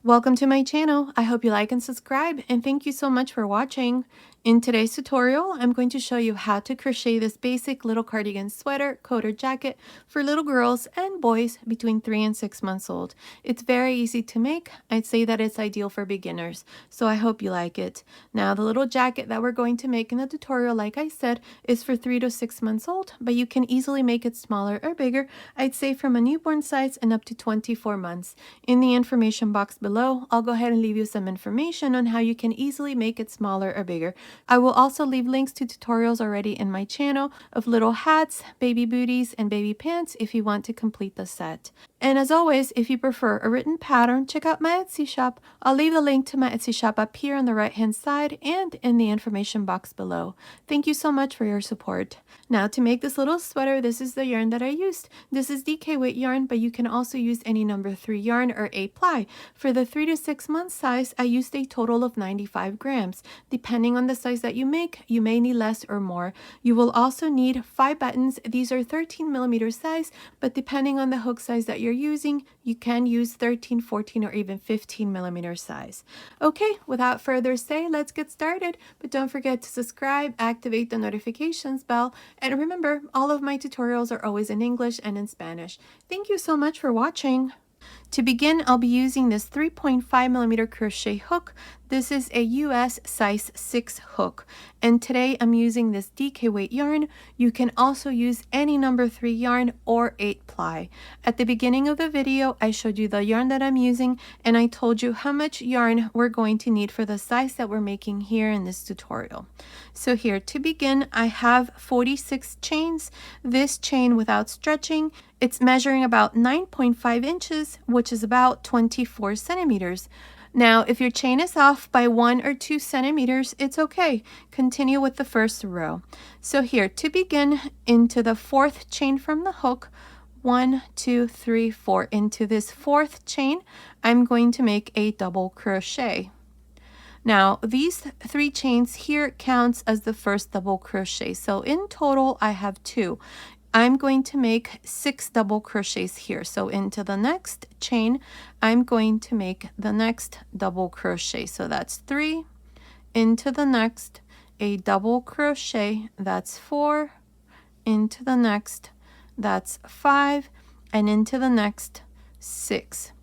Welcome to my channel. I hope you like and subscribe, and thank you so much for watching. In today's tutorial, I'm going to show you how to crochet this basic little cardigan sweater, coat, or jacket for little girls and boys between 3 and 6 months old. It's very easy to make. I'd say that it's ideal for beginners, so I hope you like it. Now, the little jacket that we're going to make in the tutorial, like I said, is for 3 to 6 months old, but you can easily make it smaller or bigger. I'd say from a newborn size and up to 24 months. In the information box below, I'll go ahead and leave you some information on how you can easily make it smaller or bigger. I will also leave links to tutorials already in my channel of little hats, baby booties, and baby pants if you want to complete the set. And as always, if you prefer a written pattern, check out my Etsy shop. I'll leave the link to my Etsy shop up here on the right hand side and in the information box below. Thank you so much for your support. Now, to make this little sweater, this is the yarn that I used. This is DK weight yarn, but you can also use any number 3 yarn or 8 ply. For the 3 to 6 month size, I used a total of 95 grams. Depending on the size that you make, you may need less or more. You will also need 5 buttons. These are 13 millimeter size, but depending on the hook size that you're using, you can use 13, 14, or even 15 millimeter size. Okay, without further say, let's get started. But don't forget to subscribe, activate the notifications bell, and remember, all of my tutorials are always in English and in Spanish. Thank you so much for watching. To begin, I'll be using this 3.5 millimeter crochet hook. This is a US size 6 hook, and today I'm using this DK weight yarn. You can also use any number 3 yarn or 8 ply. At the beginning of the video, I showed you the yarn that I'm using, and I told you how much yarn we're going to need for the size that we're making here in this tutorial. So here, to begin, I have 46 chains. This chain without stretching, it's measuring about 9.5 inches, which is about 24 centimeters. Now, if your chain is off by 1 or 2 centimeters, it's okay. Continue with the first row. So here, to begin, into the 4th chain from the hook, 1, 2, 3, 4. Into this 4th chain, I'm going to make a double crochet. Now, these 3 chains here counts as the first double crochet. So in total, I have 2. I'm going to make 6 double crochets here. So into the next chain, I'm going to make the next double crochet. So that's 3. Into the next, a double crochet, that's 4. Into the next, that's 5. And into the next, 6.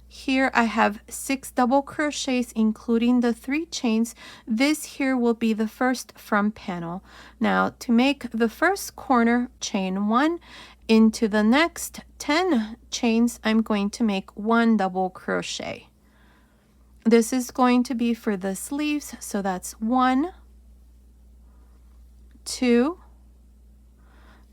Here I have 6 double crochets, including the 3 chains. This here will be the first front panel. Now, to make the first corner, chain 1. Into the next 10 chains, I'm going to make 1 double crochet. This is going to be for the sleeves, so that's 1, 2,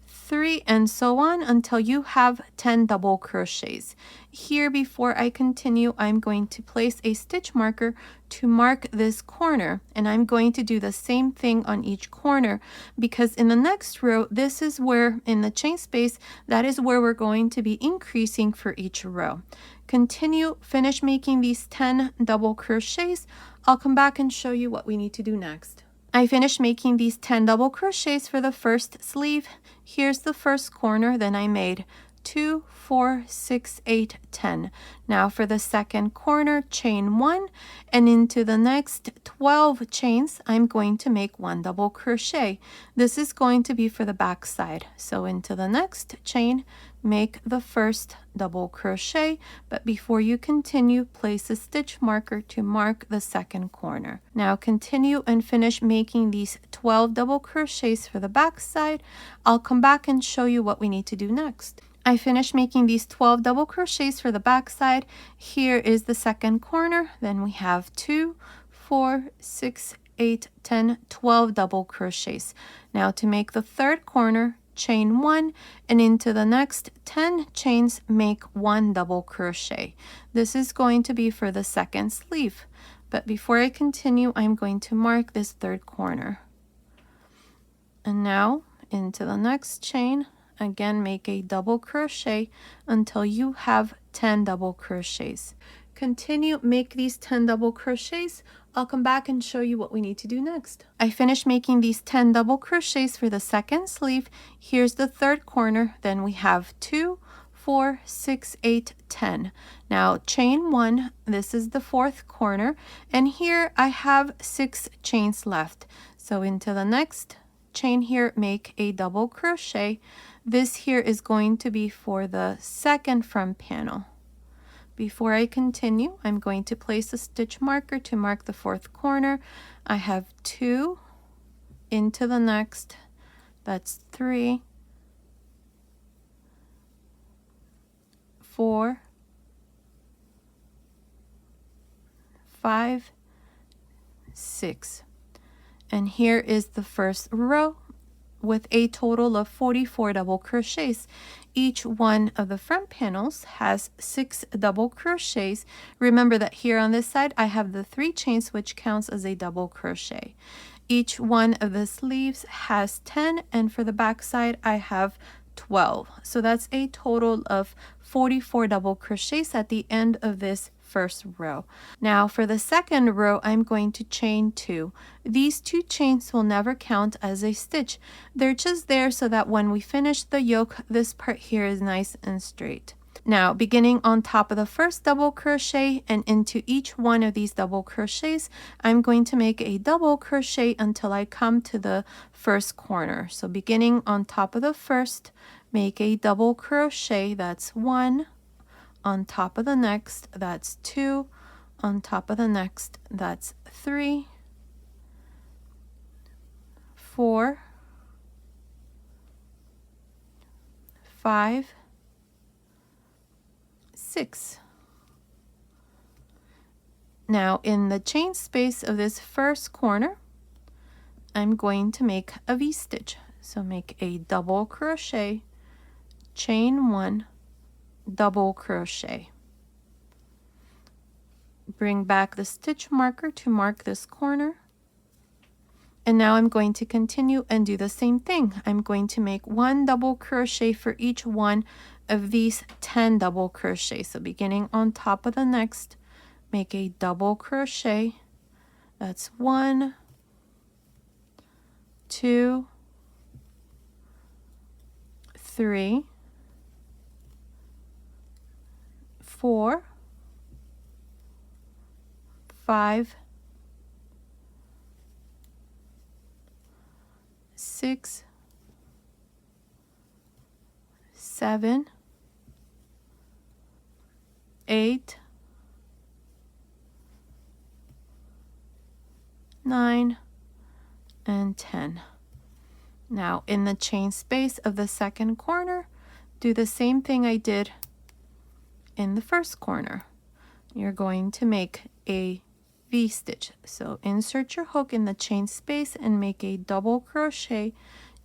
3, and so on until you have 10 double crochets. Here, before I continue, I'm going to place a stitch marker to mark this corner, and I'm going to do the same thing on each corner, because in the next row, this is where, in the chain space, that is where we're going to be increasing for each row. Continue, finish making these 10 double crochets. I'll come back and show you what we need to do next. I finished making these 10 double crochets for the first sleeve. Here's the first corner, then I made 2, 4, 6, 8, 10. Now for the second corner, chain 1, and into the next 12 chains, I'm going to make 1 double crochet. This is going to be for the back side. So into the next chain, make the first double crochet, but before you continue, place a stitch marker to mark the second corner. Now continue and finish making these 12 double crochets for the back side. I'll come back and show you what we need to do next. I finished making these 12 double crochets for the back side. Here is the second corner. Then we have 2, 4, 6, 8, 10, 12 double crochets. Now to make the third corner, chain 1, and into the next 10 chains, make 1 double crochet. This is going to be for the second sleeve. But before I continue, I'm going to mark this third corner. And now into the next chain, again make a double crochet until you have 10 double crochets. Continue, make these 10 double crochets. I'll come back and show you what we need to do next. I finished making these 10 double crochets for the second sleeve. Here's the third corner. Then we have 2, 4, 6, 8, 10. Now chain 1, this is the 4th corner, and here I have 6 chains left. So into the next chain here, make a double crochet. This here is going to be for the 2nd front panel. Before I continue, I'm going to place a stitch marker to mark the 4th corner. I have 2 into the next, that's 3, 4, 5, 6. And here is the first row with a total of 44 double crochets. Each one of the front panels has 6 double crochets. Remember that here on this side I have the 3 chains, which counts as a double crochet. Each one of the sleeves has 10, and for the back side I have 12. So that's a total of 44 double crochets at the end of this first row. Now for the second row, I'm going to chain 2. These 2 chains will never count as a stitch. They're just there so that when we finish the yoke, this part here is nice and straight. Now, beginning on top of the first double crochet and into each one of these double crochets, I'm going to make a double crochet until I come to the first corner. So beginning on top of the first, make a double crochet, that's 1. On top of the next, that's 2. On top of the next, that's 3, 4, 5, 6. Now in the chain space of this first corner, I'm going to make a V-stitch. So make a double crochet, chain 1, double crochet. Bring back the stitch marker to mark this corner. And now I'm going to continue and do the same thing. I'm going to make 1 double crochet for each one of these 10 double crochets. So beginning on top of the next, make a double crochet. That's 1, 2, 3, 4, 5, 6, 7, 8, 9, and 10. Now in the chain space of the second corner, do the same thing I did in the first corner. You're going to make a V-stitch. So insert your hook in the chain space and make a double crochet,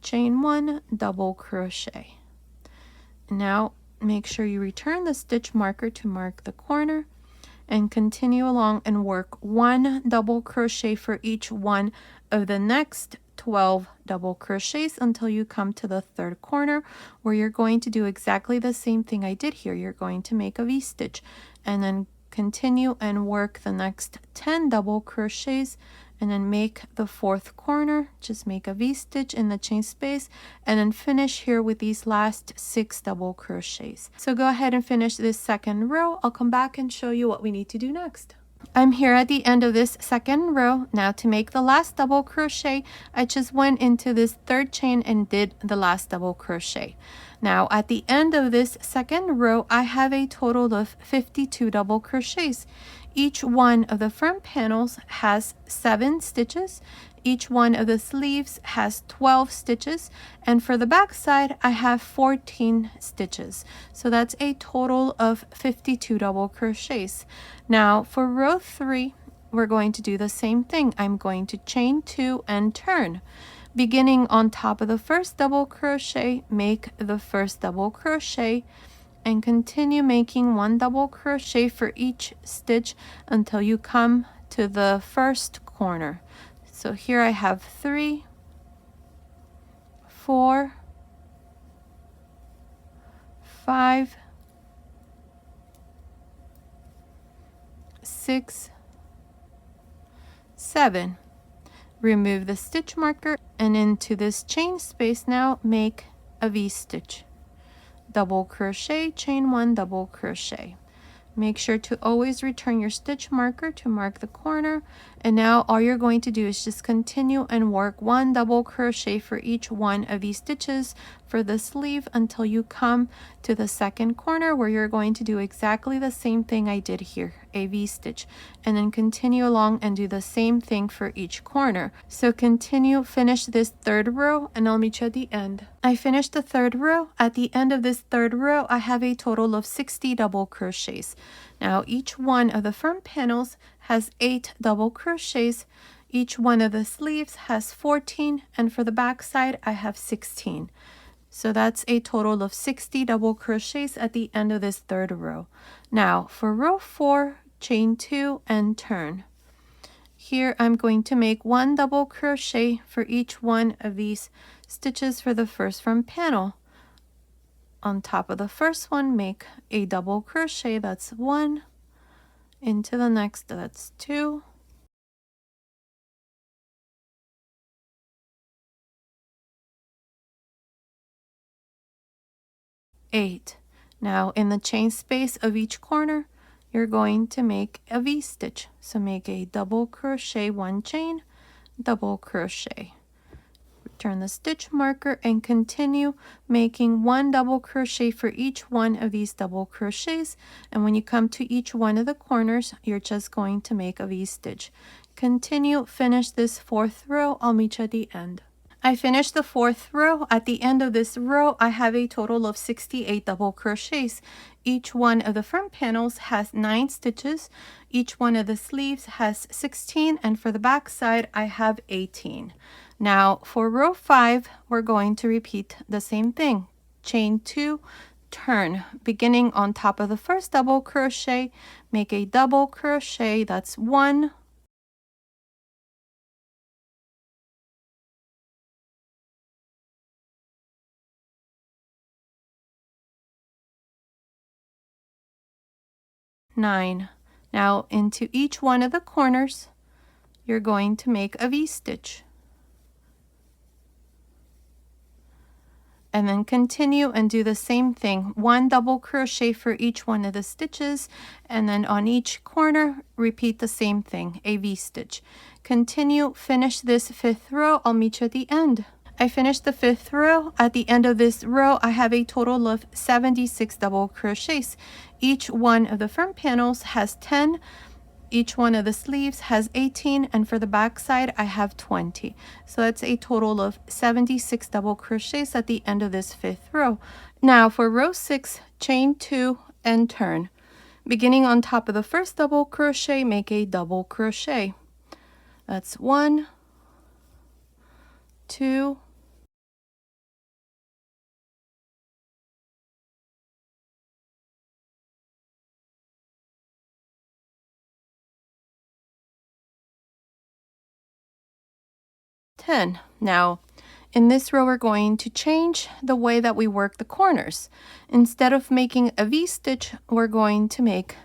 chain 1, double crochet. Now make sure you return the stitch marker to mark the corner and continue along and work 1 double crochet for each one of the next 12 double crochets until you come to the third corner, where you're going to do exactly the same thing I did here. You're going to make a V-stitch and then continue and work the next 10 double crochets and then make the fourth corner. Just make a V-stitch in the chain space and then finish here with these last 6 double crochets. So go ahead and finish this second row. I'll come back and show you what we need to do next. I'm here at the end of this second row. Now to make the last double crochet, I just went into this third chain and did the last double crochet. Now at the end of this second row, I have a total of 52 double crochets. Each one of the front panels has 7 stitches. Each one of the sleeves has 12 stitches, and for the back side I have 14 stitches. So that's a total of 52 double crochets. Now for row 3, we're going to do the same thing. I'm going to chain 2 and turn. Beginning on top of the first double crochet, make the first double crochet and continue making 1 double crochet for each stitch until you come to the first corner. So here I have 3, 4, 5, 6, 7. Remove the stitch marker and into this chain space now make a V-stitch. double crochet, chain 1, double crochet. Make sure to always return your stitch marker to mark the corner. And now all you're going to do is just continue and work 1 double crochet for each one of these stitches for the sleeve until you come to the second corner, where you're going to do exactly the same thing I did here, a V-stitch, and then continue along and do the same thing for each corner. So continue, finish this third row, and I'll meet you at the end. I finished the third row. At the end of this third row, I have a total of 60 double crochets. Now each one of the front panels has 8 double crochets. Each one of the sleeves has 14, and for the back side I have 16. So that's a total of 60 double crochets at the end of this third row. Now for row 4, chain 2 and turn. Here I'm going to make 1 double crochet for each one of these stitches for the first front panel. On top of the first one, make a double crochet, that's 1, into the next, that's 2, 8. Now in the chain space of each corner, you're going to make a V-stitch. So make a double crochet, 1 chain, double crochet. Return the stitch marker and continue making 1 double crochet for each one of these double crochets. And when you come to each one of the corners, you're just going to make a V-stitch. Continue, finish this 4th row. I'll meet you at the end. I finished the 4th row. At the end of this row, I have a total of 68 double crochets. Each one of the front panels has 9 stitches. Each one of the sleeves has 16, and for the back side, I have 18. Now for row 5, we're going to repeat the same thing. Chain 2, turn. Beginning on top of the first double crochet, make a double crochet, that's 1, 9. Now into each one of the corners, you're going to make a V-stitch. And then continue and do the same thing. 1 double crochet for each one of the stitches, and then on each corner, repeat the same thing, a V-stitch. Continue, finish this 5th row. I'll meet you at the end. I finished the 5th row. At the end of this row, I have a total of 76 double crochets. Each one of the front panels has 10. Each one of the sleeves has 18, and for the back side I have 20. So that's a total of 76 double crochets at the end of this 5th row. Now for row 6, chain 2 and turn. Beginning on top of the first double crochet, make a double crochet. That's 1, 2, 10. Now in this row, we're going to change the way that we work the corners. Instead of making a V-stitch, we're going to make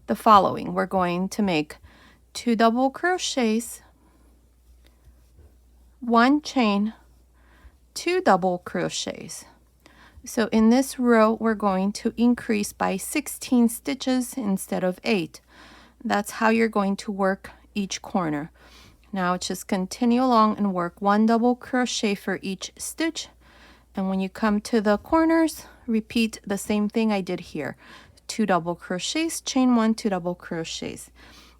the following. We're going to make 2 double crochets, 1 chain, 2 double crochets. So in this row, we're going to increase by 16 stitches instead of 8. That's how you're going to work each corner. Now just continue along and work 1 double crochet for each stitch. And when you come to the corners, repeat the same thing I did here. 2 double crochets, chain 1, 2 double crochets.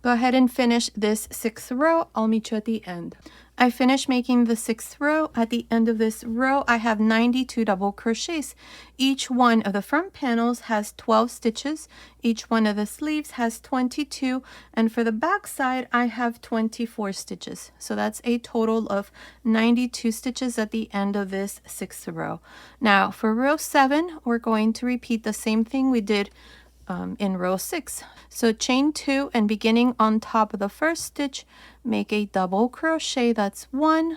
Go ahead and finish this 6th row. I'll meet you at the end. I finished making the 6th row. At the end of this row, I have 92 double crochets. Each one of the front panels has 12 stitches. Each one of the sleeves has 22. And for the back side, I have 24 stitches. So that's a total of 92 stitches at the end of this 6th row. Now for row 7, we're going to repeat the same thing we did in row 6. So chain 2 and beginning on top of the first stitch, make a double crochet, that's 1,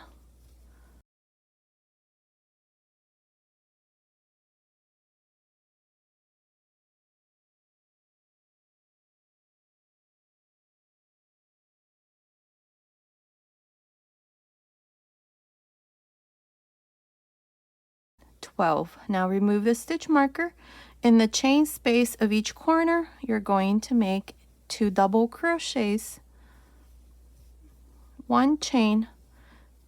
12. 12. Now remove the stitch marker. In the chain space of each corner, you're going to make 2 double crochets, 1 chain,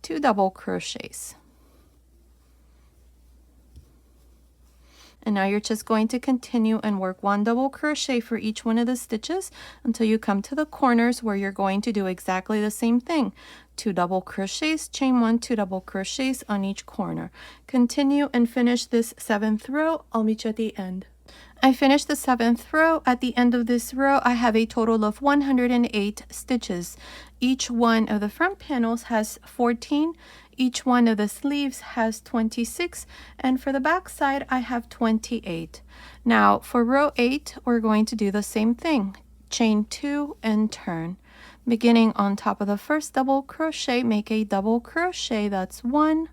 2 double crochets. And now you're just going to continue and work 1 double crochet for each one of the stitches until you come to the corners where you're going to do exactly the same thing. 2 double crochets, chain 1, 2 double crochets on each corner. Continue and finish this 7th row. I'll meet you at the end. I finished the 7th row. At the end of this row, I have a total of 108 stitches. Each one of the front panels has 14. Each one of the sleeves has 26. And for the back side, I have 28. Now, for row 8, we're going to do the same thing. Chain 2 and turn. Beginning on top of the first double crochet, make a double crochet. That's 1.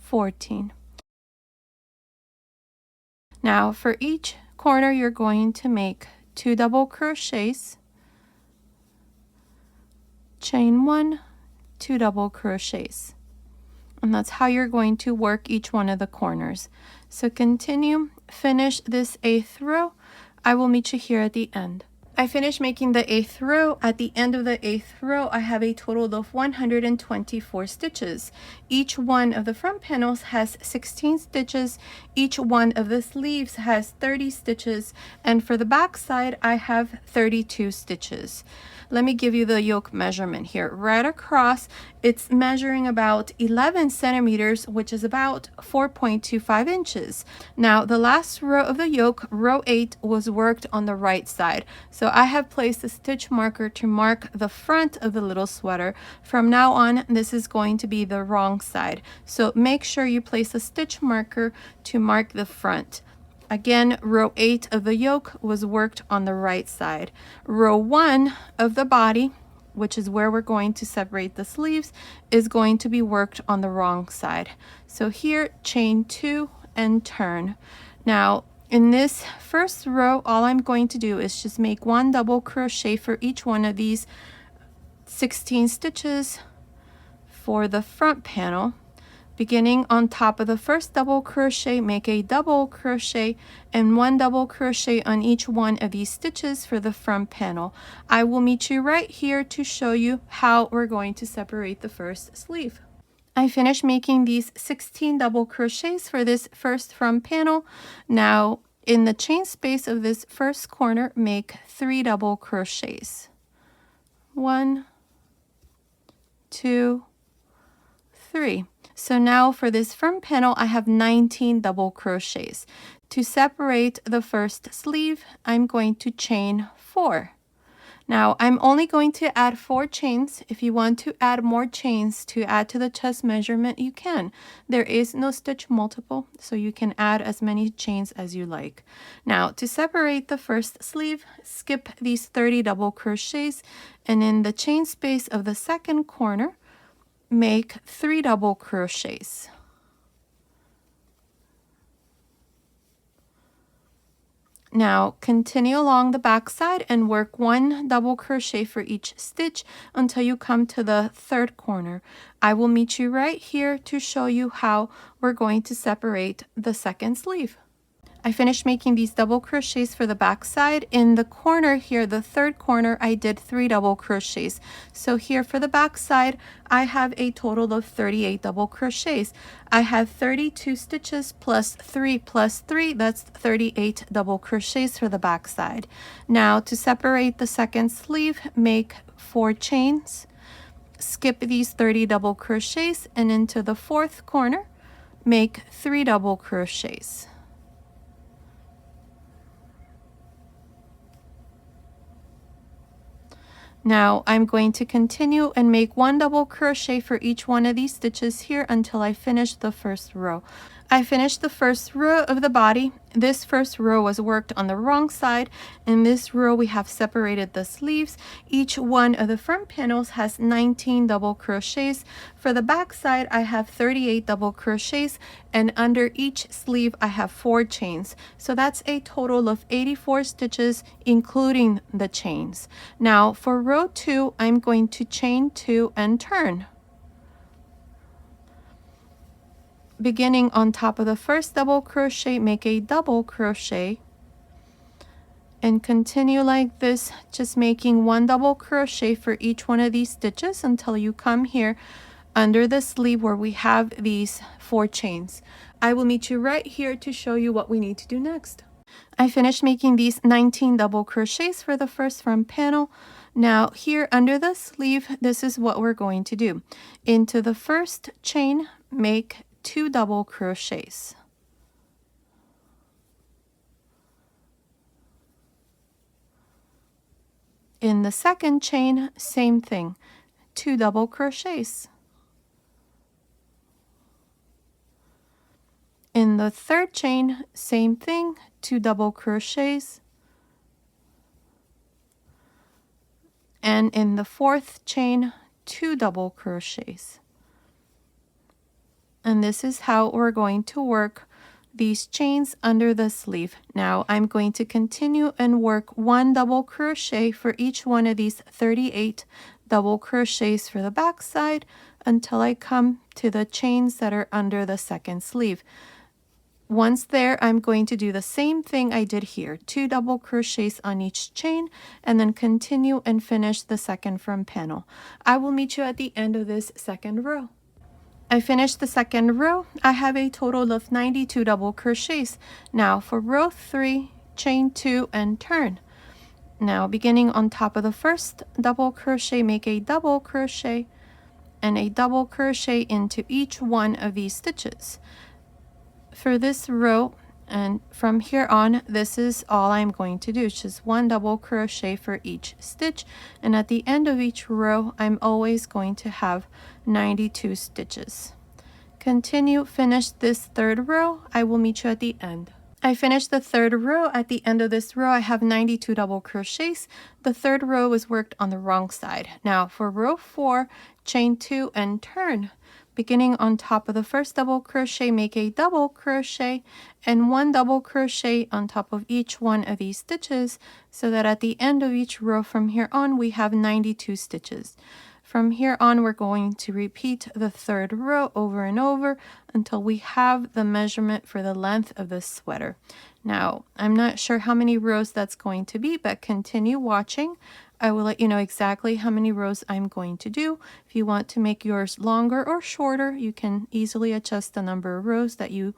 14. Now for each corner you're going to make 2 double crochets, chain 1, 2 double crochets, and that's how you're going to work each one of the corners. So continue, finish this 8th row. I will meet you here at the end. I finished making the 8th row. At the end of the 8th row, I have a total of 124 stitches. Each one of the front panels has 16 stitches. Each one of the sleeves has 30 stitches. And for the back side, I have 32 stitches. Let me give you the yoke measurement here. Right across, it's measuring about 11 centimeters, which is about 4.25 inches. Now, the last row of the yoke, row 8, was worked on the right side. So I have placed a stitch marker to mark the front of the little sweater. From now on, this is going to be the wrong side. So make sure you place a stitch marker to mark the front. Again, row 8 of the yoke was worked on the right side. Row 1 of the body, which is where we're going to separate the sleeves, is going to be worked on the wrong side. So here, chain 2 and turn. Now, in this first row, all I'm going to do is just make 1 double crochet for each one of these 16 stitches for the front panel. Beginning on top of the first double crochet, make a double crochet and 1 double crochet on each one of these stitches for the front panel. I will meet you right here to show you how we're going to separate the first sleeve. I finished making these 16 double crochets for this first front panel. Now, in the chain space of this first corner, make 3 double crochets. 1, 2, 3. So now for this front panel, I have 19 double crochets. To separate the first sleeve, I'm going to chain 4. Now, I'm only going to add 4 chains. If you want to add more chains to add to the chest measurement, you can. There is no stitch multiple, so you can add as many chains as you like. Now, to separate the first sleeve, skip these 30 double crochets, and in the chain space of the second corner, make 3 double crochets. Now continue along the back side and work 1 double crochet for each stitch until you come to the third corner. I will meet you right here to show you how we're going to separate the second sleeve. I finished making these double crochets for the back side. In the corner here, the third corner, I did 3 double crochets. So here for the back side, I have a total of 38 double crochets. I have 32 stitches plus 3 plus 3, that's 38 double crochets for the back side. Now to separate the second sleeve, make 4 chains, skip these 30 double crochets, and into the fourth corner, make 3 double crochets. Now I'm going to continue and make 1 double crochet for each one of these stitches here until I finish the first row. I finished the first row of the body. this first row was worked on the wrong side. In this row, we have separated the sleeves. Each one of the front panels has 19 double crochets. For the back side, I have 38 double crochets, and under each sleeve, I have 4 chains. So that's a total of 84 stitches, including the chains. Now, for row 2, I'm going to chain 2 and turn. Beginning on top of the first double crochet, make a double crochet and continue like this, just making 1 double crochet for each one of these stitches until you come here under the sleeve where we have these 4 chains. I will meet you right here to show you what we need to do next. I finished making these 19 double crochets for the first front panel. Now here under the sleeve, this is what we're going to do. Into the first chain, make 2 double crochets. In the second chain, same thing, 2 double crochets. In the third chain, same thing, 2 double crochets. And in the fourth chain, 2 double crochets. And this is how we're going to work these chains under the sleeve. Now I'm going to continue and work 1 double crochet for each one of these 38 double crochets for the back side until I come to the chains that are under the second sleeve. Once there, I'm going to do the same thing I did here, 2 double crochets on each chain, and then continue and finish the second front panel. I will meet you at the end of this second row. I finished the second row. I have a total of 92 double crochets. Now for row 3, chain 2 and turn. Now beginning on top of the first double crochet, make a double crochet and a double crochet into each one of these stitches. For this row and from here on, this is all I'm going to do. It's just 1 double crochet for each stitch, and at the end of each row I'm always going to have 92 stitches. Continue, finish this third row. I will meet you at the end. I finished the third row. At the end of this row, I have 92 double crochets. The third row was worked on the wrong side. Now for row 4, chain 2 and turn. Beginning on top of the first double crochet, make a double crochet and 1 double crochet on top of each one of these stitches, so that at the end of each row from here on, we have 92 stitches. From here on, we're going to repeat the third row over and over until we have the measurement for the length of the sweater. Now, I'm not sure how many rows that's going to be, but continue watching. I will let you know exactly how many rows I'm going to do. If you want to make yours longer or shorter, you can easily adjust the number of rows that you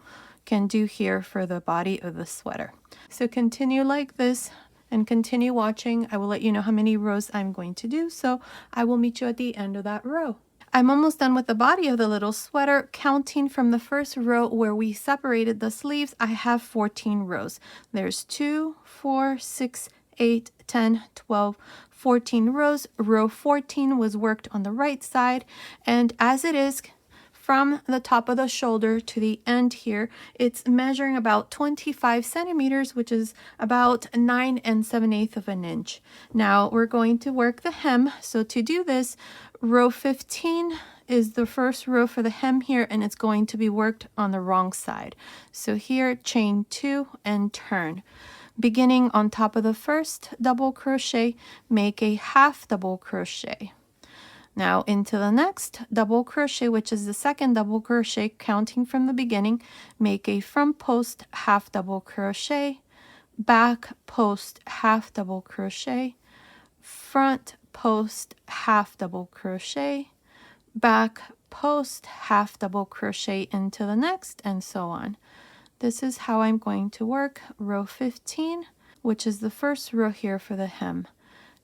can do here for the body of the sweater. So continue like this and continue watching. I will let you know how many rows I'm going to do, so I will meet you at the end of that row. I'm almost done with the body of the little sweater. Counting from the first row where we separated the sleeves, I have 14 rows. There's 2, 4, 6, 8, 10, 12, 14 rows. Row 14 was worked on the right side, and as it is, from the top of the shoulder to the end here, it's measuring about 25 centimeters, which is about 9 7/8 of an inch. Now we're going to work the hem. So to do this, row 15 is the first row for the hem here, and it's going to be worked on the wrong side. So here, chain 2 and turn. Beginning on top of the first double crochet, make a half double crochet. Now into the next double crochet, which is the second double crochet, counting from the beginning, make a front post half double crochet, back post half double crochet, front post half double crochet, back post half double crochet into the next, and so on. This is how I'm going to work row 15, which is the first row here for the hem.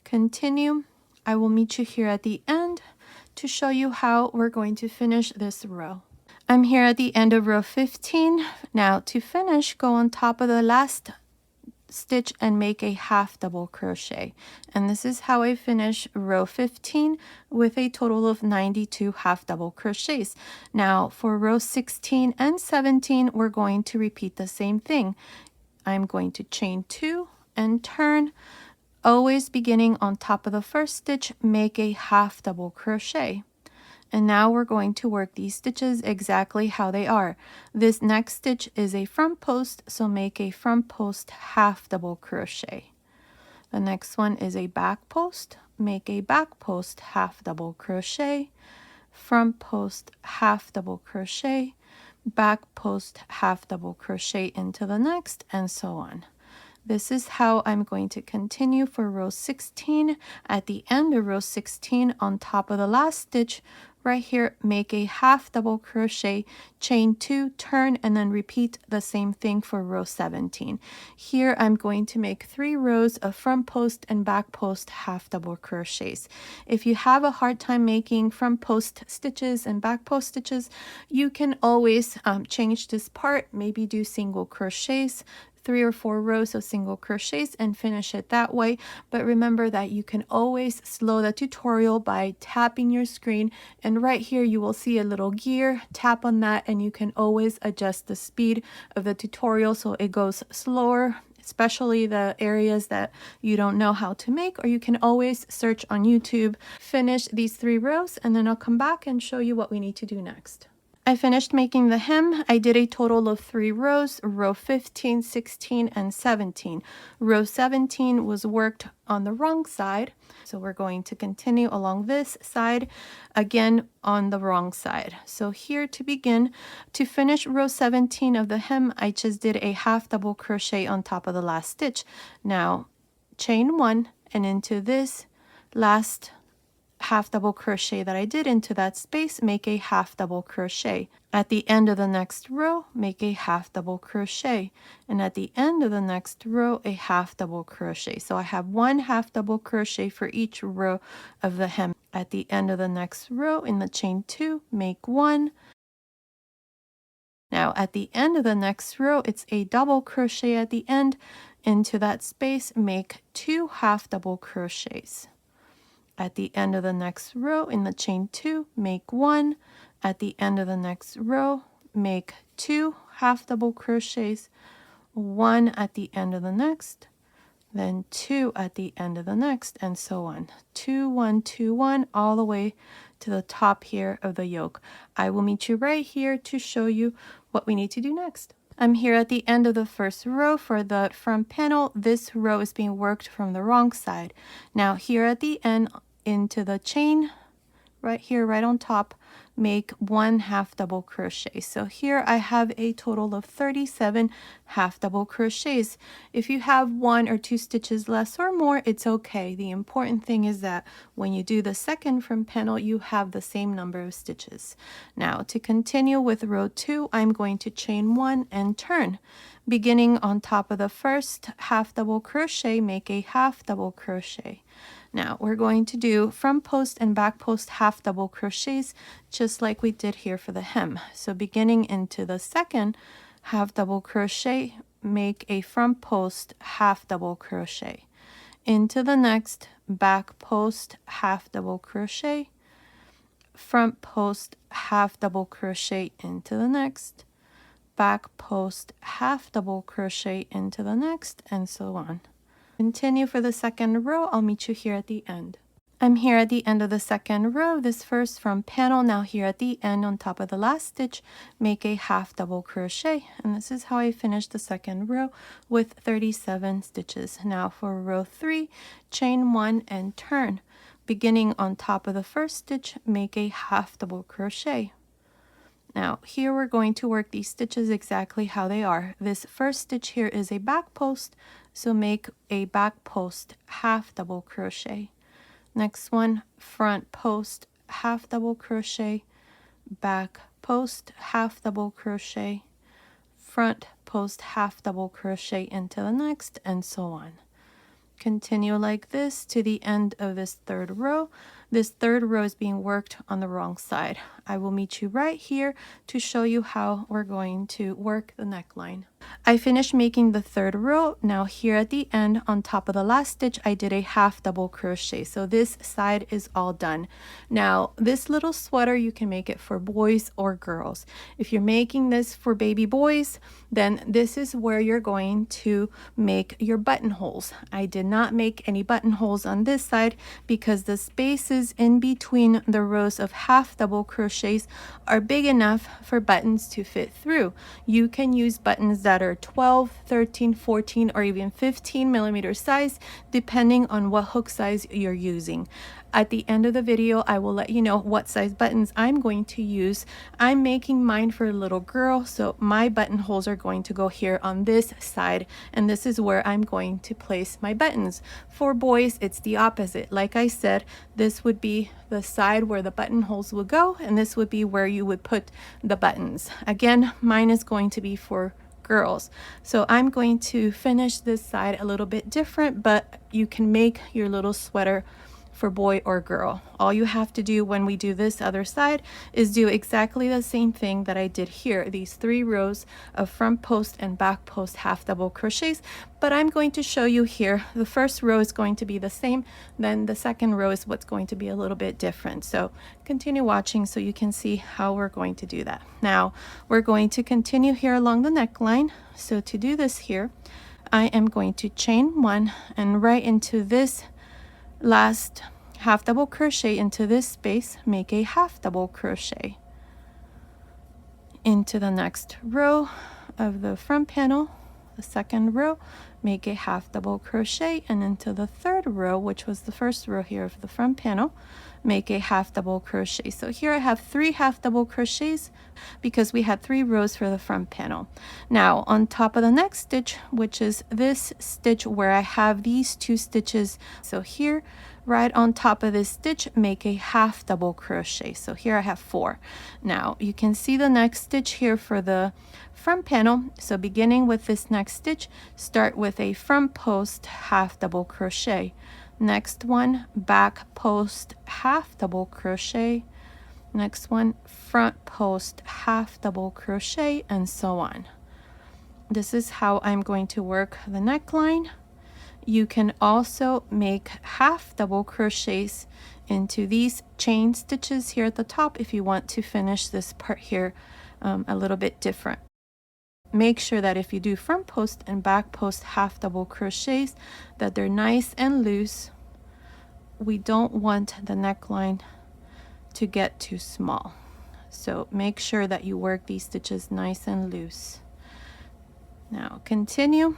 Continue. I will meet you here at the end to show you how we're going to finish this row. I'm here at the end of row 15. Now to finish, go on top of the last stitch and make a half double crochet. And this is how I finish row 15 with a total of 92 half double crochets. Now for row 16 and 17, we're going to repeat the same thing. I'm going to chain 2 and turn, always beginning on top of the first stitch, make a half double crochet. And now we're going to work these stitches exactly how they are. This next stitch is a front post, so make a front post half double crochet. The next one is a back post, make a back post half double crochet, front post half double crochet, back post half double crochet into the next, and so on. This is how I'm going to continue for row 16. At the end of row 16, on top of the last stitch, right here, make a half double crochet, chain 2, turn, and then repeat the same thing for row 17. Here I'm going to make 3 rows of front post and back post half double crochets. If you have a hard time making front post stitches and back post stitches, you can always change this part, maybe do single crochets, 3 or 4 rows of single crochets and finish it that way. But remember that you can always slow the tutorial by tapping your screen, and right here you will see a little gear. Tap on that and you can always adjust the speed of the tutorial so it goes slower, especially the areas that you don't know how to make, or you can always search on YouTube. Finish these 3 rows and then I'll come back and show you what we need to do next. I finished making the hem. I did a total of 3 rows, row 15, 16, and 17. Row 17 was worked on the wrong side, so we're going to continue along this side, again on the wrong side. So here to begin, to finish row 17 of the hem, I just did a half double crochet on top of the last stitch. Now chain 1 and into this last half double crochet that I did into that space, make a half double crochet. At the end of the next row, make a half double crochet, and at the end of the next row, a half double crochet. So I have 1 half double crochet for each row of the hem. At the end of the next row, in the chain 2, make 1. Now at the end of the next row, it's a double crochet at the end. Into that space, make 2 half double crochets. At the end of the next row, in the chain 2, make 1. At the end of the next row, make 2 half double crochets, 1 at the end of the next, then 2 at the end of the next, and so on. 2, 1, 2, 1, all the way to the top here of the yoke. I will meet you right here to show you what we need to do next. I'm here at the end of the first row for the front panel. This row is being worked from the wrong side. Now here at the end, into the chain, right here, right on top, make 1 half double crochet. So here I have a total of 37 half double crochets. If you have 1 or 2 stitches less or more, it's okay. The important thing is that when you do the second front panel, you have the same number of stitches. Now to continue with row 2, I'm going to chain 1 and turn. Beginning on top of the first half double crochet, make a half double crochet. Now we're going to do front post and back post half double crochets just like we did here for the hem. So beginning into the second half double crochet, make a front post half double crochet. Into the next, back post half double crochet, front post half double crochet into the next, back post half double crochet into the next, and so on. Continue for the second row. I'll meet you here at the end. I'm here at the end of the second row, this first front panel. Now here at the end on top of the last stitch, make a half double crochet. And this is how I finished the second row with 37 stitches. Now for row 3, chain 1 and turn. Beginning on top of the first stitch, make a half double crochet. Now here we're going to work these stitches exactly how they are. This first stitch here is a back post, so make a back post half double crochet. Next one, front post half double crochet, back post half double crochet, front post half double crochet into the next, and so on. Continue like this to the end of this third row. this third row is being worked on the wrong side. I will meet you right here to show you how we're going to work the neckline. I finished making the third row. Now here at the end, on top of the last stitch, I did a half double crochet. So this side is all done. Now this little sweater, you can make it for boys or girls. If you're making this for baby boys, then this is where you're going to make your buttonholes. I did not make any buttonholes on this side because the spaces in between the rows of half double crochets are big enough for buttons to fit through. You can use buttons that are 12, 13, 14, or even 15 millimeter size, depending on what hook size you're using. At the end of the video, I will let you know what size buttons I'm going to use. I'm making mine for a little girl, so my buttonholes are going to go here on this side, and this is where I'm going to place my buttons. For boys, it's the opposite. Like I said, this would be the side where the buttonholes would go, and this would be where you would put the buttons. Again, mine is going to be for girls. So I'm going to finish this side a little bit different, but you can make your little sweater for boy or girl. All you have to do when we do this other side is do exactly the same thing that I did here, these 3 rows of front post and back post half double crochets. But I'm going to show you here, the first row is going to be the same, then the second row is what's going to be a little bit different. So continue watching so you can see how we're going to do that. Now we're going to continue here along the neckline. So to do this here, I am going to chain 1 and right into this last half double crochet into this space, make a half double crochet into the next row of the front panel, the second row, make a half double crochet, and into the third row, which was the first row here of the front panel, make a half double crochet. So here I have 3 half double crochets because we had 3 rows for the front panel. Now on top of the next stitch, which is this stitch where I have these 2 stitches, so here right on top of this stitch, make a half double crochet. So here I have 4. Now you can see the next stitch here for the front panel. So beginning with this next stitch, start with a front post half double crochet. Next one, back post half double crochet. Next one, front post half double crochet, and so on. This is how I'm going to work the neckline. You can also make half double crochets into these chain stitches here at the top if you want to finish this part here a little bit different. Make sure that if you do front post and back post half double crochets, that they're nice and loose. We don't want the neckline to get too small. So make sure that you work these stitches nice and loose. Now continue.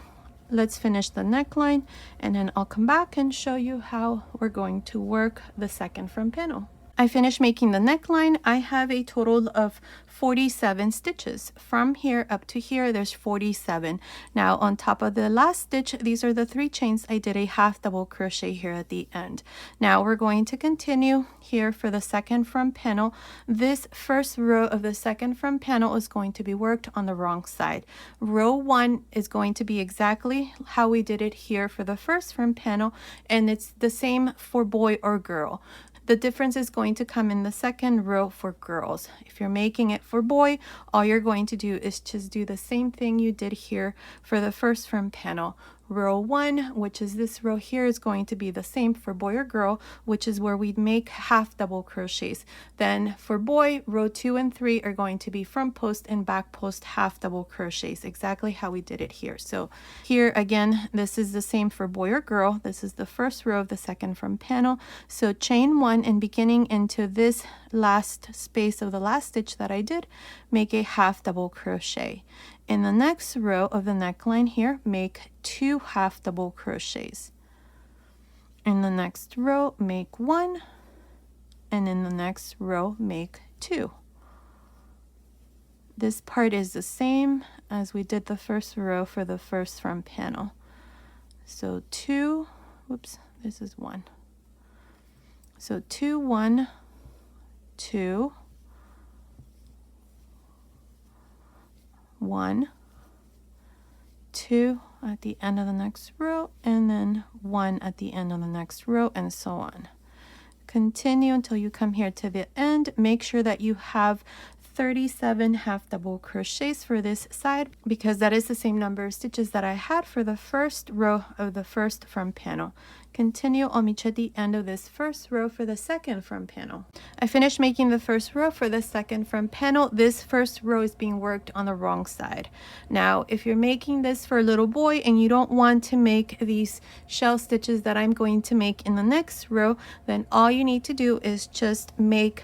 Let's finish the neckline, and then I'll come back and show you how we're going to work the second front panel. I finished making the neckline. I have a total of 47 stitches. From here up to here, there's 47. Now on top of the last stitch, these are the 3 chains. I did a half double crochet here at the end. Now we're going to continue here for the second front panel. This first row of the second front panel is going to be worked on the wrong side. Row 1 is going to be exactly how we did it here for the first front panel, and it's the same for boy or girl. The difference is going to come in the second row for girls. If you're making it for boy, all you're going to do is just do the same thing you did here for the first front panel. Row 1, which is this row here, is going to be the same for boy or girl, which is where we'd make half double crochets. Then for boy, row 2 and 3 are going to be front post and back post half double crochets, exactly how we did it here. So here again, this is the same for boy or girl. This is the first row of the second front panel. So chain 1 and beginning into this last space of the last stitch that I did, make a half double crochet. In the next row of the neckline here, make 2 half double crochets. In the next row, make 1, and in the next row, make 2. This part is the same as we did the first row for the first front panel. So 2, whoops, this is 1. So 2, 1, 2, 1, 2 at the end of the next row, and then 1 at the end of the next row, and so on. Continue until you come here to the end. Make sure that you have 37 half double crochets for this side, because that is the same number of stitches that I had for the first row of the first front panel. Continue. I'll meet you at the end of this first row for the second front panel. I finished making the first row for the second front panel. This first row is being worked on the wrong side. Now, if you're making this for a little boy and you don't want to make these shell stitches that I'm going to make in the next row, then all you need to do is just make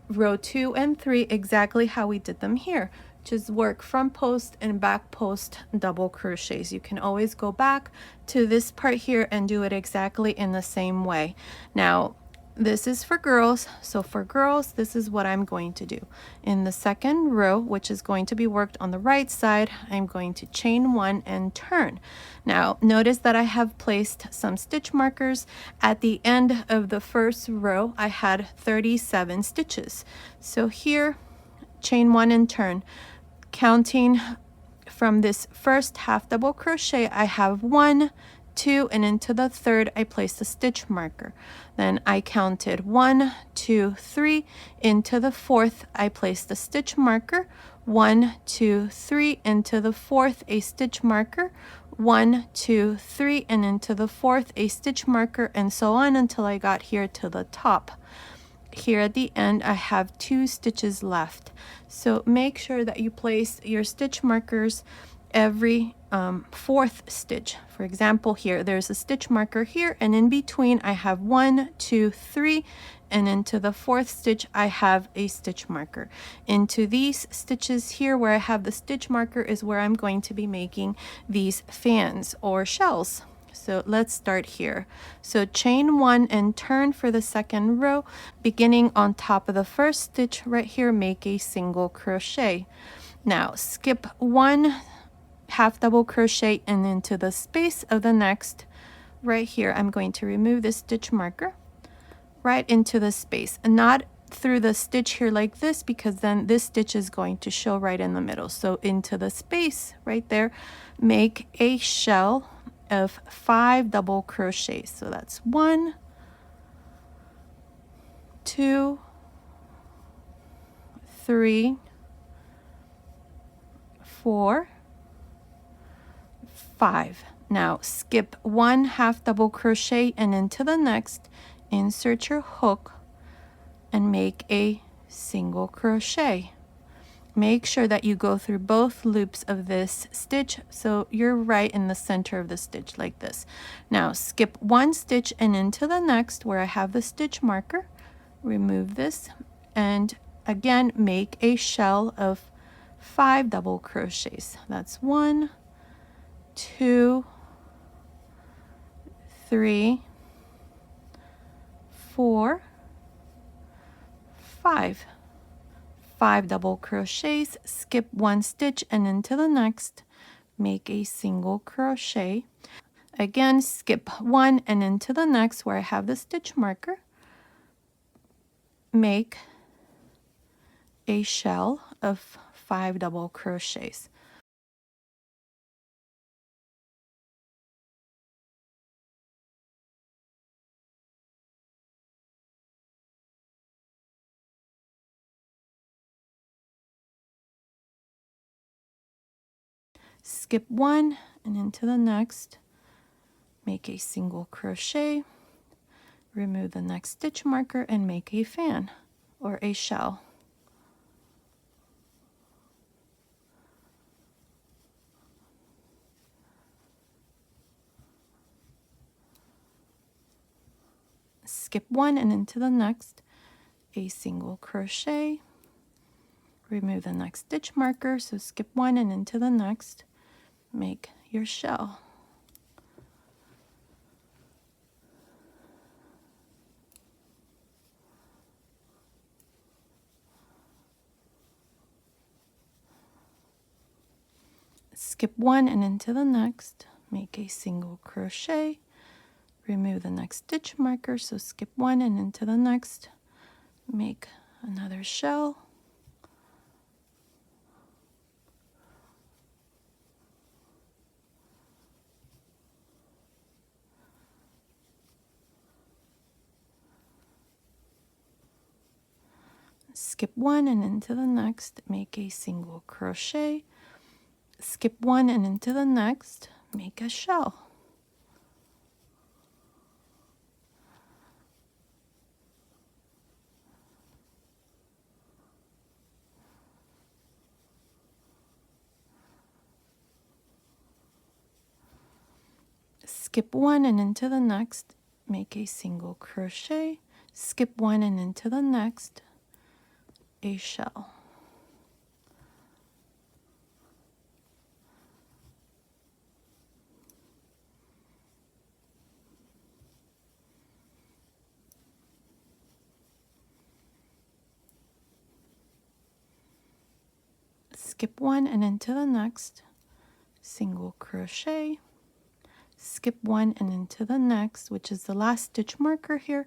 row 2 and 3 exactly how we did them here. Just work front post and back post double crochets. You can always go back to this part here and do it exactly in the same way. Now, this is for girls, so for girls, this is what I'm going to do. In the second row, which is going to be worked on the right side, I'm going to chain 1 and turn. Now, notice that I have placed some stitch markers. At the end of the first row, I had 37 stitches. So here, chain 1 and turn. Counting from this first half double crochet, I have 1, 2, and into the third I placed a stitch marker. Then I counted 1, 2, 3. Into the fourth I placed a stitch marker. 1, 2, 3. Into the fourth a stitch marker. 1, 2, 3, and into the fourth a stitch marker, and so on until I got here to the top. Here at the end I have 2 stitches left. So make sure that you place your stitch markers every fourth stitch. For example, here there's a stitch marker here, and in between I have 1, 2, 3, and into the fourth stitch I have a stitch marker. Into these stitches here where I have the stitch marker is where I'm going to be making these fans or shells. So let's start here. So chain 1 and turn for the second row. Beginning on top of the first stitch right here, make a single crochet. Now skip 1 half double crochet and into the space of the next. Right here I'm going to remove this stitch marker right into the space, and not through the stitch here like this, because then this stitch is going to show right in the middle. So into the space right there, make a shell of 5 double crochets. So that's 1, 2, 3, 4, 5. Now skip 1 half double crochet and into the next, insert your hook and make a single crochet. Make sure that you go through both loops of this stitch so you're right in the center of the stitch like this. Now skip 1 stitch and into the next where I have the stitch marker. Remove this and again make a shell of 5 double crochets. That's 1, 2, 3, 4, 5. 5 double crochets, skip 1 stitch and into the next, make a single crochet. Again, skip 1 and into the next where I have the stitch marker, make a shell of 5 double crochets. Skip 1 and into the next, make a single crochet, remove the next stitch marker and make a fan or a shell. Skip 1 and into the next, a single crochet, remove the next stitch marker, so skip 1 and into the next, make your shell. Skip 1 and into the next, make a single crochet, remove the next stitch marker, so skip 1 and into the next, make another shell. skip one and into the next, make a single crochet, skip one and into the next, make a shell. Skip one and into the next, make a single crochet, skip one and into the next, a shell. Skip one and into the next, single crochet, skip one and into the next, which is the last stitch marker here,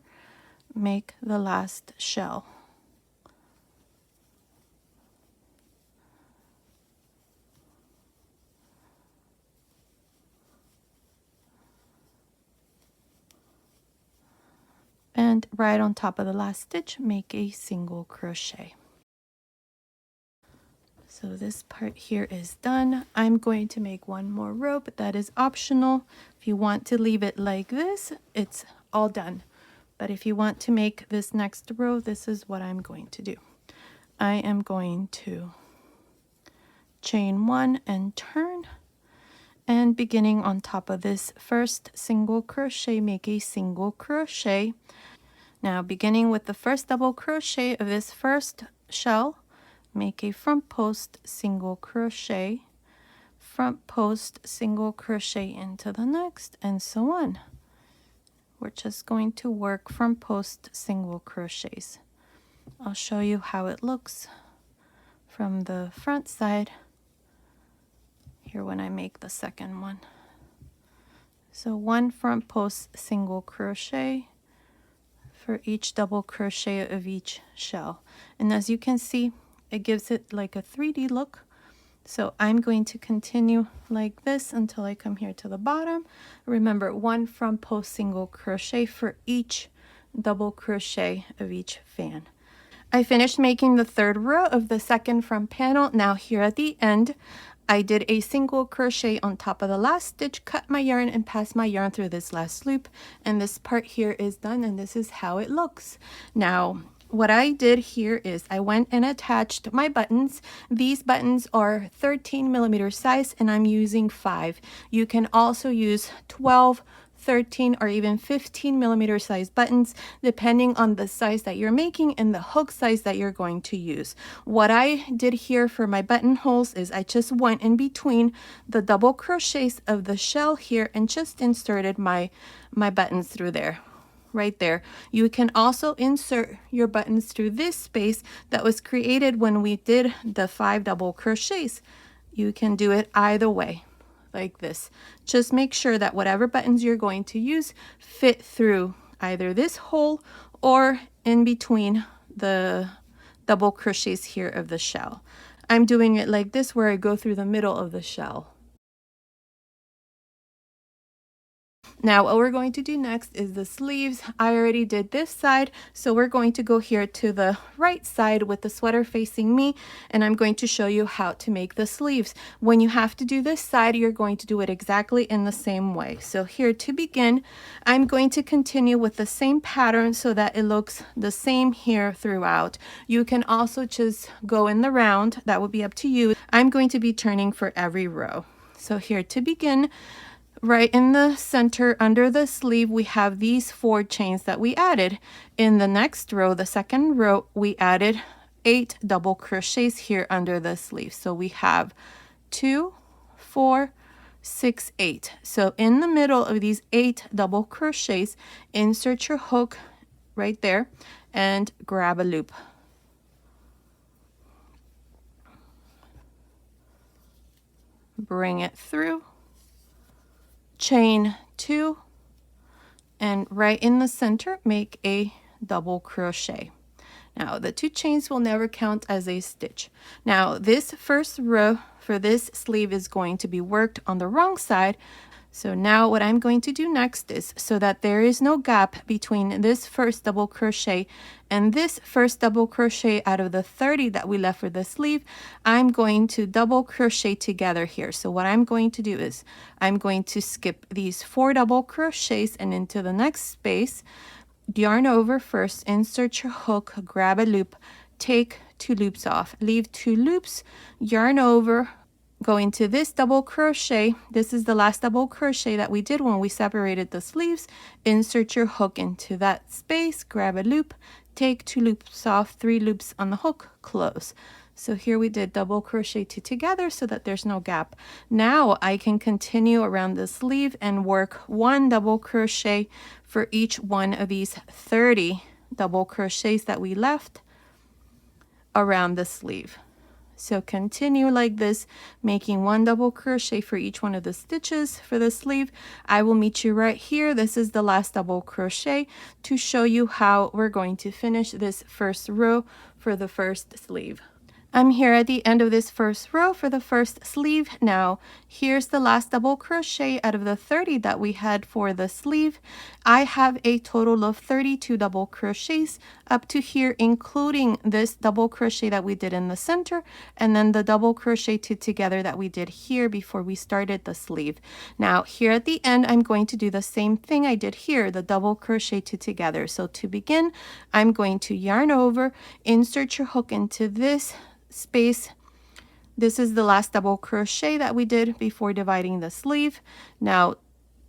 make the last shell. And right on top of the last stitch, make a single crochet. So this part here is done. I'm going to make one more row, but that is optional. If you want to leave it like this, it's all done. But if you want to make this next row, this is what I'm going to do. I am going to chain one and turn, and beginning on top of this first single crochet, make a single crochet. Now beginning with the first double crochet of this first shell, make a front post single crochet, front post single crochet into the next, and so on. We're just going to work front post single crochets. I'll show you how it looks from the front side here when I make the second one. So one front post single crochet for each double crochet of each shell, and as you can see, it gives it like a 3D look. So I'm going to continue like this until I come here to the bottom. Remember, one front post single crochet for each double crochet of each fan. I finished making the third row of the second front panel. Now here at the end, I did a single crochet on top of the last stitch, cut my yarn and passed my yarn through this last loop, and this part here is done, and this is how it looks. Now what I did here is I went and attached my buttons. These buttons are 13mm size, and I'm using 5. You can also use 12, 13, or even 15mm size buttons, depending on the size that you're making and the hook size that you're going to use. What I did here for my buttonholes is I just went in between the double crochets of the shell here and just inserted my buttons through there. Right there. You can also insert your buttons through this space that was created when we did the 5 double crochets. You can do it either way, like this. Just make sure that whatever buttons you're going to use fit through either this hole or in between the double crochets here of the shell. I'm doing it like this, where I go through the middle of the shell. Now what we're going to do next is the sleeves. I already did this side, so we're going to go here to the right side with the sweater facing me, and I'm going to show you how to make the sleeves. When you have to do this side, you're going to do it exactly in the same way. So here to begin, I'm going to continue with the same pattern so that it looks the same here throughout. You can also just go in the round, that would be up to you. I'm going to be turning for every row. So here to begin, right in the center under the sleeve, we have these 4 chains that we added. In the next row, the second row, we added 8 double crochets here under the sleeve. So we have 2, 4, 6, 8. So in the middle of these 8 double crochets, insert your hook right there and grab a loop. Bring it through. Chain 2, and right in the center make a double crochet. Now the 2 chains will never count as a stitch. Now this first row for this sleeve is going to be worked on the wrong side, So now what I'm going to do next is, so that there is no gap between this first double crochet and this first double crochet out of the 30 that we left for the sleeve, I'm going to double crochet together here. So what I'm going to do is I'm going to skip these 4 double crochets and into the next space, yarn over first, insert your hook, grab a loop, take 2 loops off, leave 2 loops, yarn over, go into this double crochet. This is the last double crochet that we did when we separated the sleeves. Insert your hook into that space, grab a loop, take 2 loops off, 3 loops on the hook, close. So here we did double crochet 2 together so that there's no gap. Now I can continue around the sleeve and work 1 double crochet for each one of these 30 double crochets that we left around the sleeve. So continue like this, making 1 double crochet for each one of the stitches for the sleeve. I will meet you right here. This is the last double crochet to show you how we're going to finish this first row for the first sleeve. I'm here at the end of this first row for the first sleeve. Now here's the last double crochet out of the 30 that we had for the sleeve. I have a total of 32 double crochets up to here, including this double crochet that we did in the center and then the double crochet 2 together that we did here before we started the sleeve. Now here at the end, I'm going to do the same thing I did here, the double crochet 2 together. So to begin, I'm going to yarn over, insert your hook into this space. This is the last double crochet that we did before dividing the sleeve. Now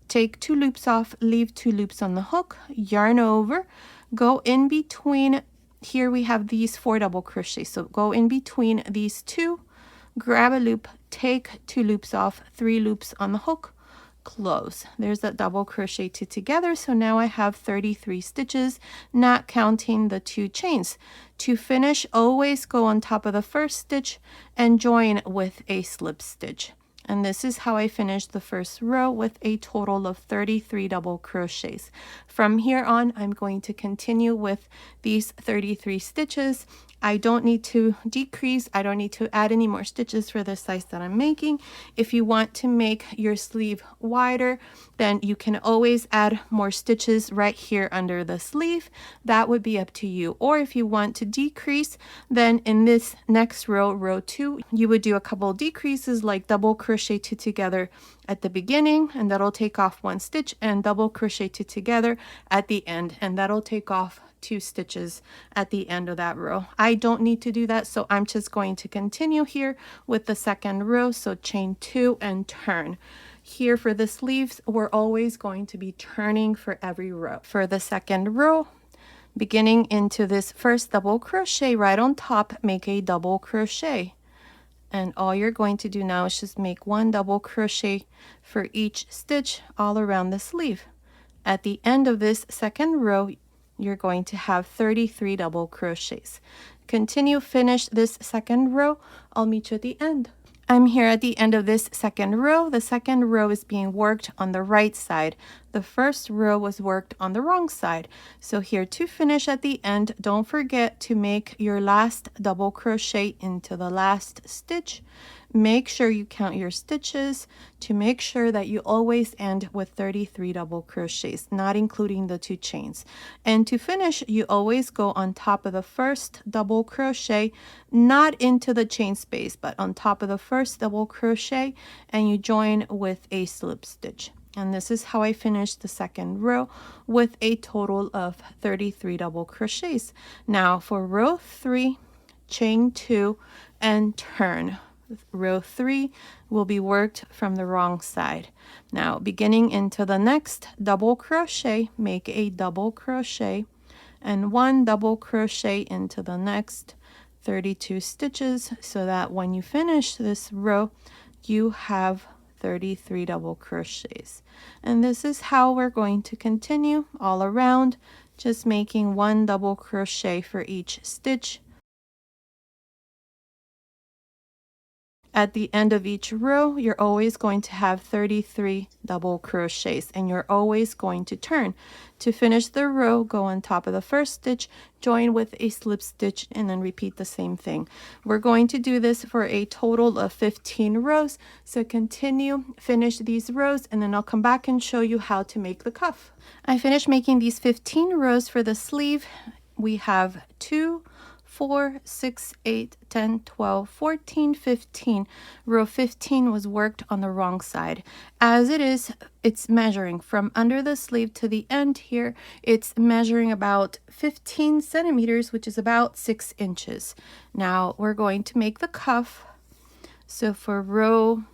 take 2 loops off, leave 2 loops on the hook, yarn over, go in between. Here we have these 4 double crochets, so go in between these 2, grab a loop, take 2 loops off, 3 loops on the hook, close. There's that double crochet 2 together. So now I have 33 stitches, not counting the 2 chains. To finish, always go on top of the first stitch and join with a slip stitch. And this is how I finished the first row with a total of 33 double crochets. From here on, I'm going to continue with these 33 stitches. I don't need to decrease. I don't need to add any more stitches for the size that I'm making. If you want to make your sleeve wider, then you can always add more stitches right here under the sleeve. That would be up to you. Or if you want to decrease, then in this next row, row 2, you would do a couple decreases like double crochet 2 together at the beginning, and that'll take off 1 stitch, and double crochet 2 together at the end, and that'll take off 2 stitches at the end of that row. I don't need to do that, so I'm just going to continue here with the second row. So chain 2 and turn. Here for the sleeves, we're always going to be turning for every row. For the second row, beginning into this first double crochet right on top, make a double crochet. And all you're going to do now is just make 1 double crochet for each stitch all around the sleeve. At the end of this second row, you're going to have 33 double crochets. Continue, finish this second row. I'll meet you at the end. I'm here at the end of this second row. The second row is being worked on the right side. The first row was worked on the wrong side. So here to finish at the end, don't forget to make your last double crochet into the last stitch. Make sure you count your stitches to make sure that you always end with 33 double crochets, not including the 2 chains. And to finish, you always go on top of the first double crochet, not into the chain space, but on top of the first double crochet, and you join with a slip stitch. And this is how I finished the second row with a total of 33 double crochets. Now for row 3, chain 2 and turn. Row 3 will be worked from the wrong side. Now beginning into the next double crochet, make a double crochet and 1 double crochet into the next 32 stitches, so that when you finish this row, you have 33 double crochets. And this is how we're going to continue all around, just making 1 double crochet for each stitch. At the end of each row, you're always going to have 33 double crochets, and you're always going to turn. To finish the row, go on top of the first stitch, join with a slip stitch, and then repeat the same thing. We're going to do this for a total of 15 rows. So continue, finish these rows, and then I'll come back and show you how to make the cuff. I finished making these 15 rows for the sleeve. We have 2, 4, 6, 8, 10, 12, 14, 15. Row 15 was worked on the wrong side. As it is, it's measuring from under the sleeve to the end here. It's measuring about 15 centimeters, which is about 6 inches. Now we're going to make the cuff. So for row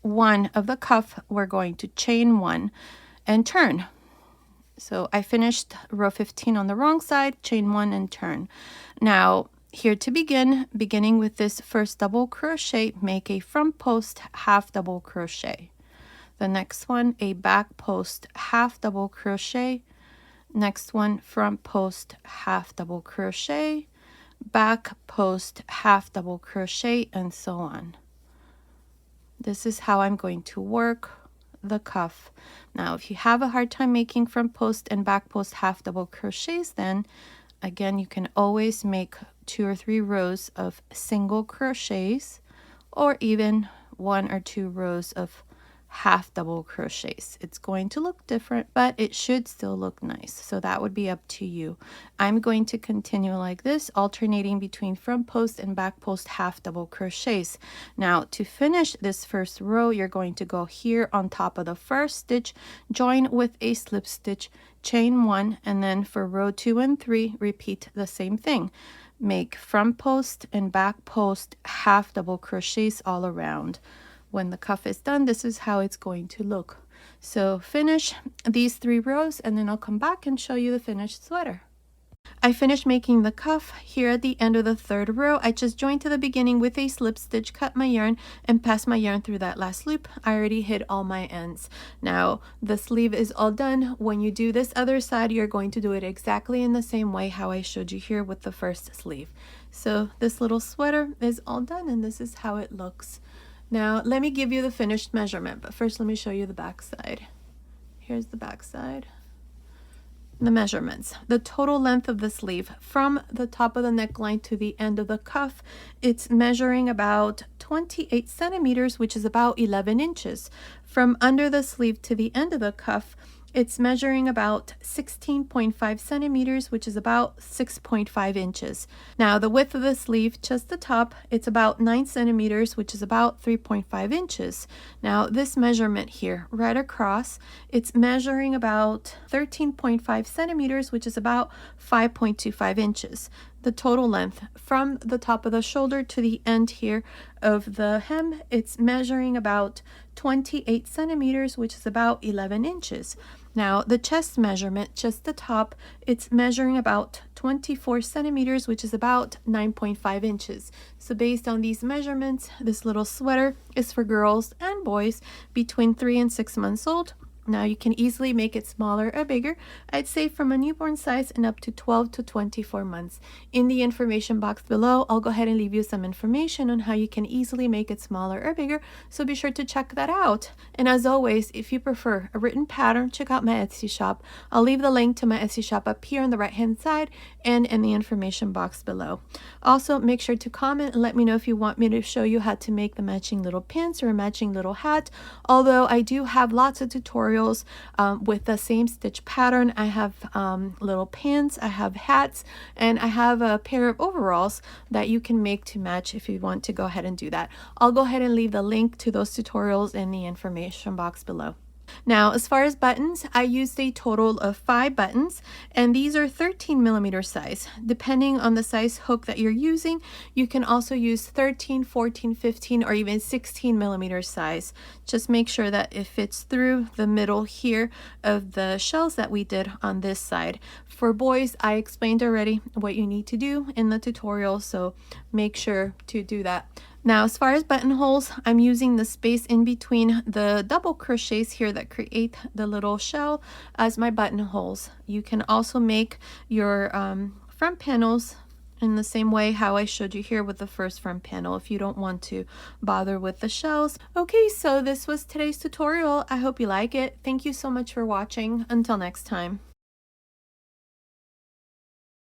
1 of the cuff, we're going to chain 1 and turn. So I finished row 15 on the wrong side, chain 1 and turn. Now here to begin, beginning with this first double crochet, make a front post half double crochet. The next one, a back post half double crochet. Next one, front post half double crochet, back post half double crochet, and so on. This is how I'm going to work the cuff. Now if you have a hard time making front post and back post half double crochets, then again you can always make 2 or 3 rows of single crochets, or even 1 or 2 rows of half double crochets. It's going to look different, but it should still look nice, so that would be up to you. I'm going to continue like this, alternating between front post and back post half double crochets. Now to finish this first row, you're going to go here on top of the first stitch, join with a slip stitch, chain 1, and then for row 2 and 3 repeat the same thing. Make front post and back post half double crochets all around. When the cuff is done, this is how it's going to look. So finish these 3 rows, and then I'll come back and show you the finished sweater. I finished making the cuff. Here at the end of the 3rd row, I just joined to the beginning with a slip stitch, cut my yarn, and passed my yarn through that last loop. I already hid all my ends. Now the sleeve is all done. When you do this other side, you're going to do it exactly in the same way how I showed you here with the first sleeve. So this little sweater is all done, and this is how it looks. Now let me give you the finished measurement, but first let me show you the back side. Here's the back side. The measurements. The total length of the sleeve from the top of the neckline to the end of the cuff, it's measuring about 28 centimeters, which is about 11 inches. From under the sleeve to the end of the cuff, it's measuring about 16.5 centimeters, which is about 6.5 inches. Now the width of the sleeve, just the top, it's about 9 centimeters, which is about 3.5 inches. Now this measurement here, right across, it's measuring about 13.5 centimeters, which is about 5.25 inches. The total length from the top of the shoulder to the end here of the hem, it's measuring about 28 centimeters, which is about 11 inches. Now the chest measurement, just the top, it's measuring about 24 centimeters, which is about 9.5 inches. So based on these measurements, this little sweater is for girls and boys between 3 and 6 months old. Now you can easily make it smaller or bigger. I'd say from a newborn size and up to 12 to 24 months. In the information box below, I'll go ahead and leave you some information on how you can easily make it smaller or bigger, so be sure to check that out. And as always, if you prefer a written pattern, check out my Etsy shop. I'll leave the link to my Etsy shop up here on the right hand side and in the information box below. Also, make sure to comment and let me know if you want me to show you how to make the matching little pins or a matching little hat. Although I do have lots of tutorials with the same stitch pattern. I have little pins, I have hats, and I have a pair of overalls that you can make to match if you want to go ahead and do that. I'll go ahead and leave the link to those tutorials in the information box below. Now, as far as buttons, I used a total of 5 buttons, and these are 13 millimeter size. Depending on the size hook that you're using, you can also use 13, 14, 15, or even 16 millimeter size. Just make sure that it fits through the middle here of the shells that we did on this side. For boys, I explained already what you need to do in the tutorial, so make sure to do that. Now, as far as buttonholes, I'm using the space in between the double crochets here that create the little shell as my buttonholes. You can also make your front panels in the same way how I showed you here with the first front panel if you don't want to bother with the shells. Okay, so this was today's tutorial. I hope you like it. Thank you so much for watching. Until next time.